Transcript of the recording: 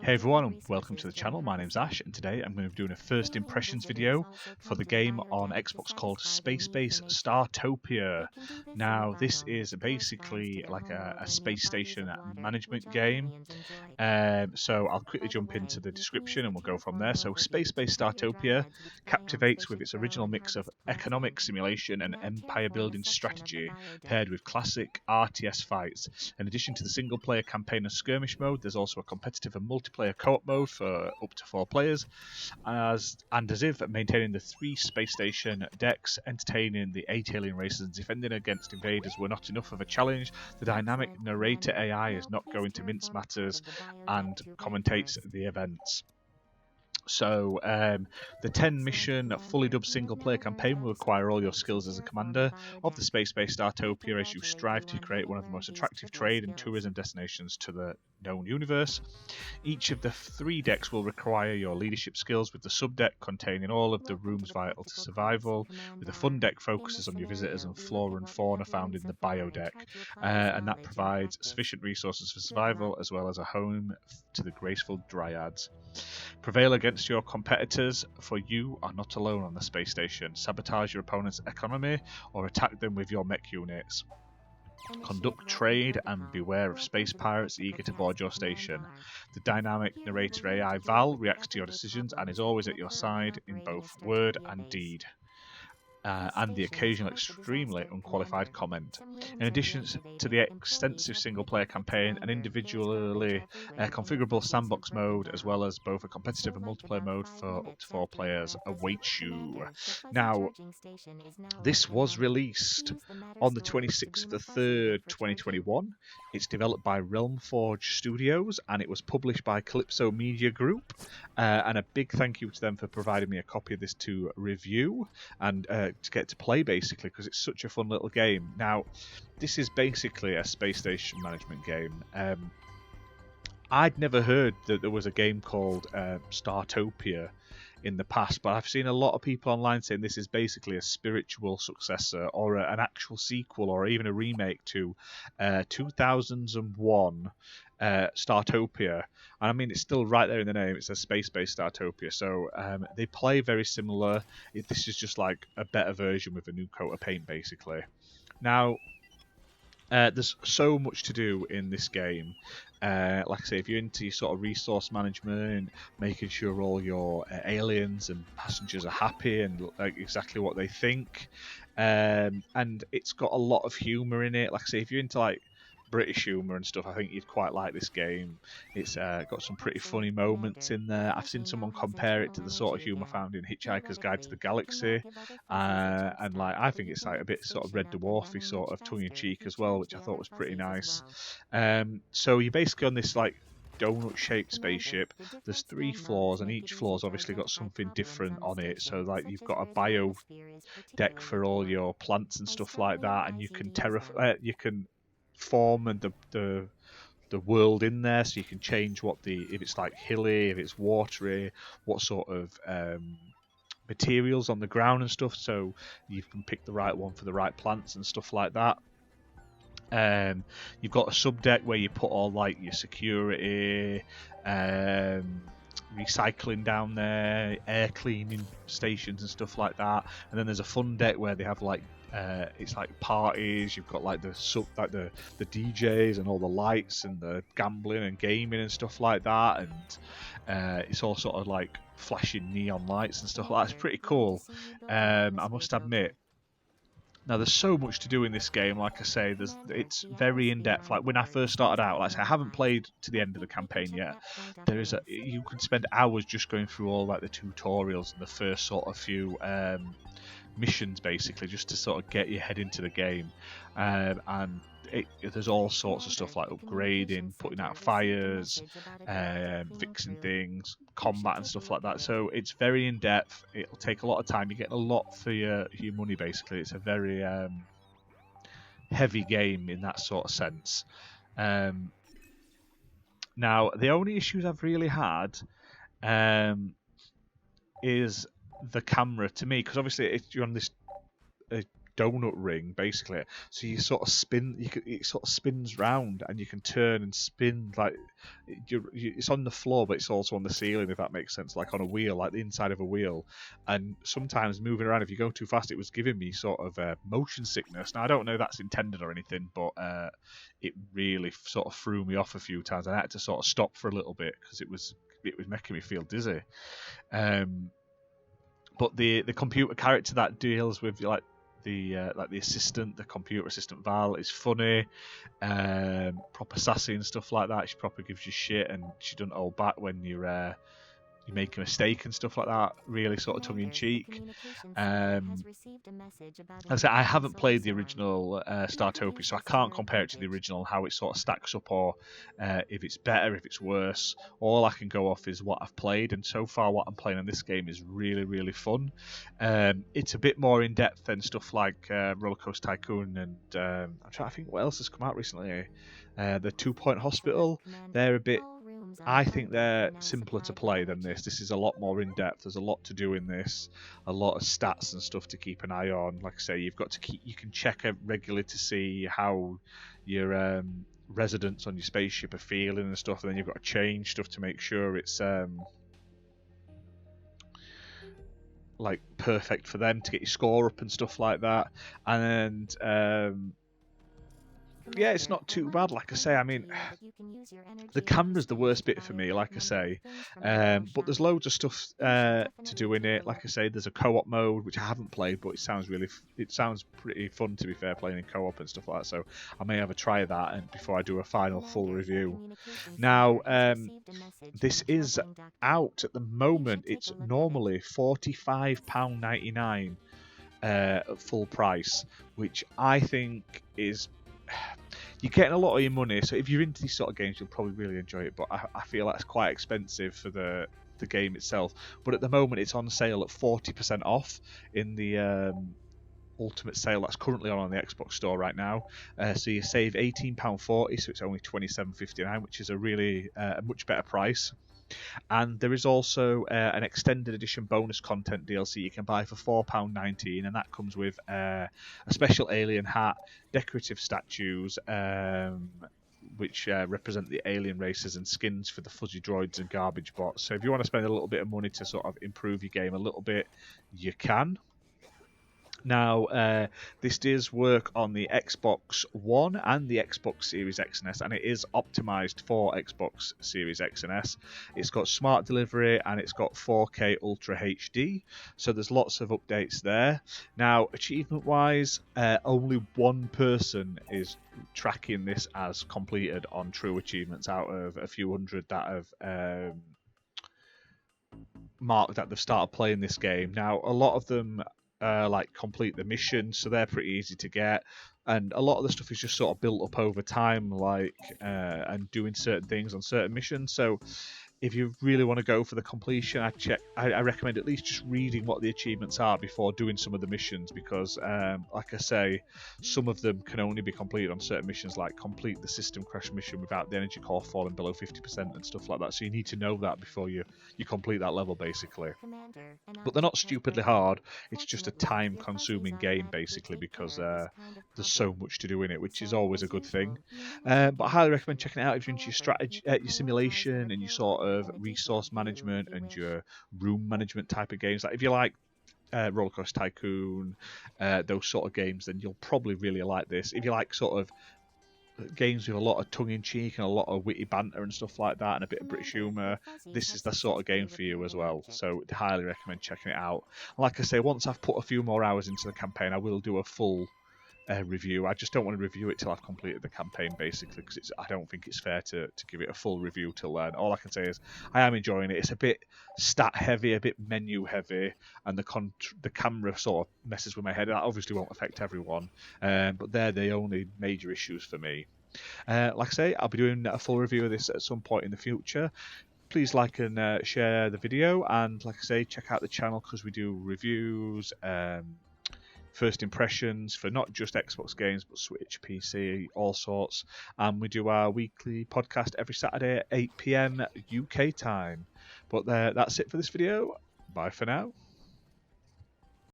Hey everyone, and welcome to the channel. My name's Ash, and today I'm going to be doing a first impressions video for the game on Xbox called Spacebase Startopia. Now, this is basically like a space station management game. So I'll quickly jump into the description and we'll go from there. So Spacebase Startopia captivates with its original mix of economic simulation and empire building strategy paired with classic RTS fights. In addition to the single player campaign and skirmish mode, there's also a competitive and multiplayer co-op mode for up to 4 players, as if maintaining the 3 space station decks, entertaining the 8 alien races and defending against invaders were not enough of a challenge. The dynamic narrator AI is not going to mince matters and commentates the events. So the 10 mission fully dubbed single player campaign will require all your skills as a commander of the Spacebase Startopia as you strive to create one of the most attractive trade and tourism destinations to the known universe. Each of the 3 decks will require your leadership skills, with the sub-deck containing all of the rooms vital to survival, with the fun deck focuses on your visitors and flora and fauna found in the bio deck, and that provides sufficient resources for survival as well as a home to the graceful dryads. Prevail against your competitors, for you are not alone on the space station. Sabotage your opponent's economy or attack them with your mech units. Conduct trade and beware of space pirates eager to board your station. The dynamic narrator AI Val reacts to your decisions and is always at your side in both word and deed. And the occasional extremely unqualified comment. In addition to the extensive single-player campaign, an individually configurable sandbox mode, as well as both a competitive and multiplayer mode for up to 4 players, awaits you. Now, this was released on the 26th of the 3rd, 2021. It's developed by Realmforge Studios, and it was published by Calypso Media Group. And a big thank you to them for providing me a copy of this to review and to get to play, basically, because it's such a fun little game. Now, this is basically a space station management game. I'd never heard that there was a game called Startopia in the past, but I've seen a lot of people online saying this is basically a spiritual successor or an actual sequel or even a remake to 2001 Startopia. And I mean, it's still right there in the name. It's a space-based Startopia, so they play very similar. This is just like a better version with a new coat of paint, basically. Now, there's so much to do in this game. Like I say, if you're into your sort of resource management, making sure all your aliens and passengers are happy and like exactly what they think, and it's got a lot of humour in it. Like I say, if you're into like British humour and stuff, I think you'd quite like this game. It's got some pretty funny moments in there. I've seen someone compare it to the sort of humour found in Hitchhiker's Guide to the Galaxy, and like I think it's like a bit sort of Red Dwarfy sort of tongue-in-cheek as well, which I thought was pretty nice. So you're basically on this like donut-shaped spaceship. There's 3 floors, and each floor's obviously got something different on it. So like you've got a bio deck for all your plants and stuff like that, and you can you can form and the world in there, so you can change what if it's like hilly, if it's watery, what sort of materials on the ground and stuff, so you can pick the right one for the right plants and stuff like that. You've got a sub deck where you put all like your security, recycling down there, air cleaning stations and stuff like that. And then there's a fun deck where they have like it's like parties. You've got like the DJs and all the lights and the gambling and gaming and stuff like that, and it's all sort of like flashing neon lights and stuff like that. It's pretty cool. I must admit. Now, there's so much to do in this game. Like I say, it's very in-depth. Like when I first started out, like I say, I haven't played to the end of the campaign yet. You can spend hours just going through all like the tutorials and the first sort of few missions, basically, just to sort of get your head into the game. And there's all sorts of stuff like upgrading, putting out fires, fixing things, combat and stuff like that. So it's very in depth. It'll take a lot of time. You get a lot for your money, basically. It's a very heavy game in that sort of sense. Now, the only issues I've really had is the camera to me, because obviously you're on this donut ring basically. So you sort of spin, it sort of spins round, and you can turn and spin like it's on the floor, but it's also on the ceiling, if that makes sense, like on a wheel, like the inside of a wheel. And sometimes moving around, if you go too fast, it was giving me sort of motion sickness. Now I don't know if that's intended or anything, but it really sort of threw me off a few times. I had to sort of stop for a little bit because it was making me feel dizzy. But the computer character that deals with like the assistant, the computer assistant Val, is funny, proper sassy and stuff like that. She proper gives you shit, and she doesn't hold back when you make a mistake and stuff like that. Really sort of tongue in cheek. I haven't played the original Startopia, so I can't compare it to the original, how it sort of stacks up, or if it's better, if it's worse. All I can go off is what I've played, and so far what I'm playing in this game is really, really fun. It's a bit more in depth than stuff like Roller Coaster Tycoon, and I'm trying to think what else has come out recently. The 2 Point Hospital, they're a bit. I think they're simpler to play than this. This is a lot more in depth. There's a lot to do in this, a lot of stats and stuff to keep an eye on. Like I say, you've got to keep. You can check regularly to see how your residents on your spaceship are feeling and stuff, and then you've got to change stuff to make sure it's like perfect for them to get your score up and stuff like that. And yeah, it's not too bad. Like I say, I mean, the camera's the worst bit for me, like I say, but there's loads of stuff to do in it. Like I say, there's a co-op mode which I haven't played, but it sounds pretty fun, to be fair, playing in co-op and stuff like that. So I may have a try of that, and before I do a final full review. Now, this is out at the moment. It's normally £45.99 at full price, which I think is. You're getting a lot of your money, so if you're into these sort of games, you'll probably really enjoy it. But I feel that's quite expensive for the game itself. But at the moment, it's on sale at 40% off in the ultimate sale that's currently on the Xbox store right now. So you save £18.40, so it's only £27.59, which is a really a much better price. And there is also an extended edition bonus content DLC you can buy for £4.19, and that comes with a special alien hat, decorative statues, which represent the alien races, and skins for the fuzzy droids and garbage bots. So if you want to spend a little bit of money to sort of improve your game a little bit, you can. Now, this does work on the Xbox One and the Xbox Series X and S, and it is optimized for Xbox Series X and S. It's got smart delivery, and it's got 4K Ultra HD, so there's lots of updates there. Now, achievement-wise, only one person is tracking this as completed on True Achievements out of a few hundred that have marked that they've started playing this game. Now, a lot of them like complete the mission, so they're pretty easy to get, and a lot of the stuff is just sort of built up over time, like and doing certain things on certain missions. So if you really want to go for the completion, I recommend at least just reading what the achievements are before doing some of the missions, because like I say, some of them can only be completed on certain missions, like complete the system crash mission without the energy core falling below 50% and stuff like that. So you need to know that before you complete that level, basically. But they're not stupidly hard. It's just a time-consuming game, basically, because there's so much to do in it, which is always a good thing. But I highly recommend checking it out if you're into your strategy, your simulation, and your sort of resource management and your room management type of games. Like if you like Roller Coaster Tycoon, those sort of games, then you'll probably really like this. If you like sort of games with a lot of tongue-in-cheek and a lot of witty banter and stuff like that, and a bit of British humour, this is the sort of game for you as well. So I highly recommend checking it out. Like I say, once I've put a few more hours into the campaign, I will do a full review. I just don't want to review it till I've completed the campaign, basically, because I don't think it's fair to give it a full review till then. All I can say is I am enjoying it. It's a bit stat heavy, a bit menu heavy, and the camera sort of messes with my head. That obviously won't affect everyone, but they're the only major issues for me. Like I say, I'll be doing a full review of this at some point in the future. Please like and share the video, and like I say, check out the channel because we do reviews, first impressions for not just Xbox games but Switch, PC, all sorts. And we do our weekly podcast every Saturday at 8 PM UK time. But that's it for this video. Bye for now.